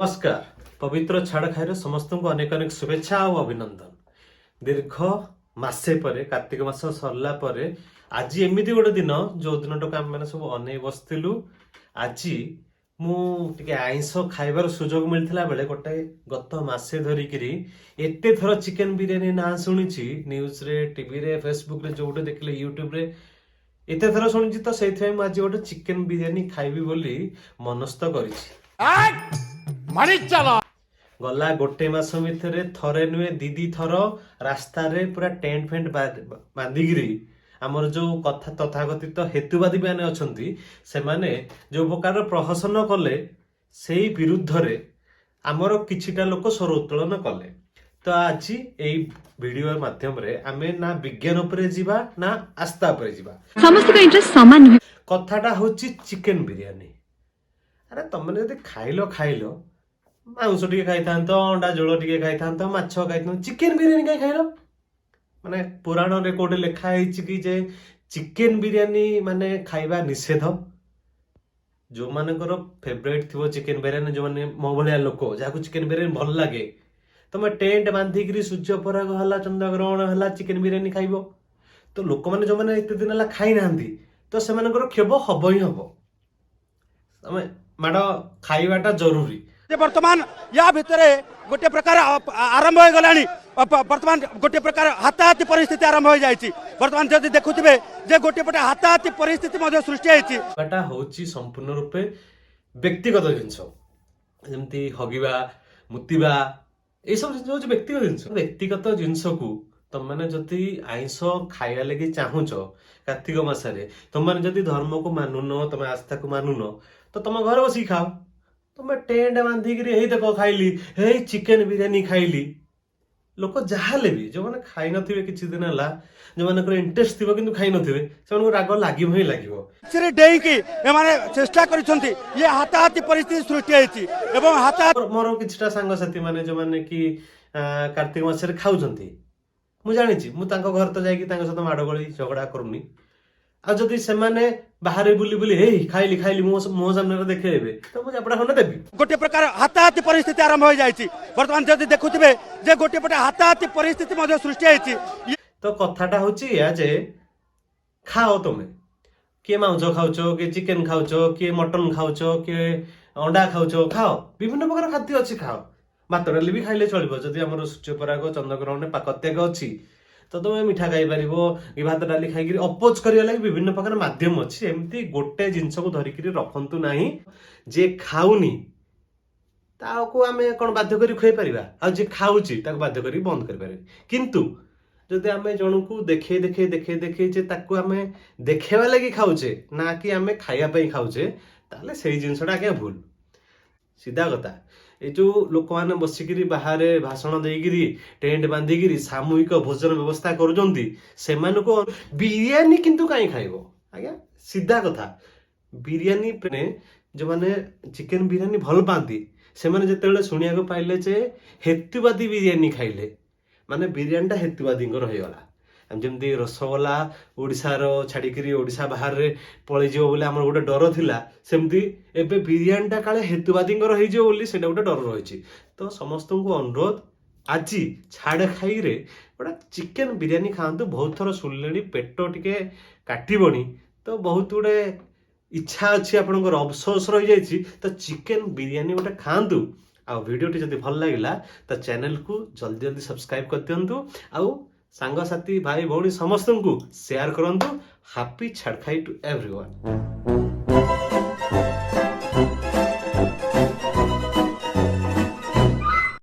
नमस्कार। पवित्र छाड़ खाई समस्त को अनेक अनेक शुभेच्छा और अभिनंदन। दीर्घ मासे परे कार्तिक मास सरला परे आज एमती गोटे दिन जो दिन टाक आम मैंने सब अनै बसलु। आज मुझे आईंष खाइबार सुजोग मिलता बेले गोटे गत मासे धरिकी एते थर चिकेन बिरियानी ना शुणी न्यूज रे टीवी रे फेसबुक रे जो देखिले यूट्यूब रे एते थर शुणी तो से आज गोटे चिकेन बिरियानी खाइबी बोली मनस्थ करी गला गोटे मास भितर थरे नुहे दीदी थर रास्ता रे पूरा टेंट फेंट बांधिकी आमर जो कथा तथाकथित हेतुवादी मैंने अच्छी से माने जो प्रकार प्रहसन कले से विरुद्ध रे आमर किछिटा लोक स्वर उत्तोलन कले। तो आज यही वीडियो माध्यम रे आमे ना विज्ञान उपरे जीवा ना आस्था उपरे जीवा। समस्त का इंटरेस्ट समान नुहे। कथाटा होची चिकेन बिरियानी। अरे तुमने यदि खाइलो मांस टे खाई था अंडा झोल टे खाई था माछ खाई चिकेन बिरियानी कहीं खाइल माने पुराण रे कोटे लिखा है कि जे चिकेन बिरियानी माने खाइबा निषेध। जो मानकर फेवरेट थी चिकेन बिरियानी जो माने मो भलिया लोक जहाँ चिकेन बिरियानी भल लगे तुम टेंट बांधिकी सूर्य पराग है चंद्रग्रहण है चिकेन बिरियानी खाइब तो लोक मैंने जो मैंने एत दिन खाई ना तो से क्षोभ हम ही हम माड़ खाइबाटा जरूरी। वर्तमान या भितर गोटे प्रकार आरंभ हो गलानी वर्तमान गोटे प्रकार हाथाहाती परिस्थिति आरंभ हो जाइए। वर्तमान जब देखुवे जे गोटे पटे हाथाहाती परिस्थिति सृष्टि होती संपूर्ण रूपे व्यक्तिगत जिनस जमती हगिबा मुतिबा ये सब जिन व्यक्तिगत जिनस को तुम मैंने जदि आईंष खाया लगे चाहूच कार्तिक मासरे तुम मैंने जदि धर्म को मानुन तुम आस्था को मानुन तो तुम घर बस खाओ। तुम टेंट बांधिकी देख खाइली हे चिकेन बिरियानी खाइली लोक जहाँ भी जो मैंने खाई नथिबे किछि दिन हला जो मानकर इंटरेस्ट थिबो किंतु खाई नथिबे से राग लागिब ही लागिबो डेईकी एमाने चेष्टा करिसंती ये हाथाहाती परिस्थिति सृष्टि होईची एवं हाथा मोर किछटा संग साथी माने जो माने कि कार्तिक मासरे खाउछंती मु जानिछि मु तांको घर तो जाईकी तांको सहित माडगोली झगड़ा करूनी आ जदि से माने बाहर बुली बुली हे खाइली खाइली मो सामने देखेबे तो मु जपड़ा खंड देबी। गोटे प्रकार हाथाहाती परिस्थिति आरंभ हो जाइए। वर्तमान जदि देखुवे जे गोटे पटे हाथाहाती परिस्थिति सृष्टि होईची तो कथाटा होची या जे खाओ तुमे किए मांस खाउछ किए चिकेन खाउछ किए मटन खाउछ किए अंडा खाउछ खाओ विभिन्न प्रकार खाद्य अच्छी खाओ भात डाली भी खाइले चलिबो जदि हमर सूर्य पराग चंद्रग्रहण पाकत्याग अच्छी तो तुम मीठा खाई पार भात डाली खाई अपोज करने लगे विभिन्न प्रकार माध्यम अच्छी एमती गोटे जिनस को धरिकी रखंतु नाही जे खाऊनी ताको आमे कोन बाध्य करी खुई परिबा आ जे खाउची ताको बाध्य करी बंद करि पारे किंतु जदि आमे जणको देखे देखे देखे देखे जे ताको आमे देखेबा लागि खाउचे ना कि आमे खाइया पई खाउचे ताले सेही जिनसटा आगे भूल सीधा कथा। ये जो लोक मैंने बसिकी बाहर भाषण देकिरी टेंट बांधिकी सामूहिक भोजन व्यवस्था करुँच से बिरियानी किंतु कहीं खाइब आज्ञा सीधा कथा बिरियानी जो मैंने चिकेन बिरियानी भल पाती से मैंने शुणा पाइले जे हेतुवादी बिरियानी खाइले माने बिरियानीटा हेतुवादी रहीगला जमती रसगोला ओडिशार छाड़िकी ओडिशा बाहर पलैज बोले आम गोटे डर थिला सेमती एबे बिरियानीटा काले हेतुवादी बोली से गोटे डर रही। तो समस्त को अनुरोध आज छाड़ खाई रे गोटा चिकेन बिरियानी खातु बहुत थर शुणिले पेट टिके काटबनी तो बहुत गुड़े इच्छा अच्छी आपंकर अफसोस रही जाइए तो चिकेन बिरियानी गोटे खातु आ वीडियो जब भल लगे तो चैनल को जल्दी जल्दी सब्सक्राइब कर दिंतु आउ सांग साथी भाई भौणी समस्त को शेयर करंतु। हैप्पी छाड़ खाई टू एवरीवन।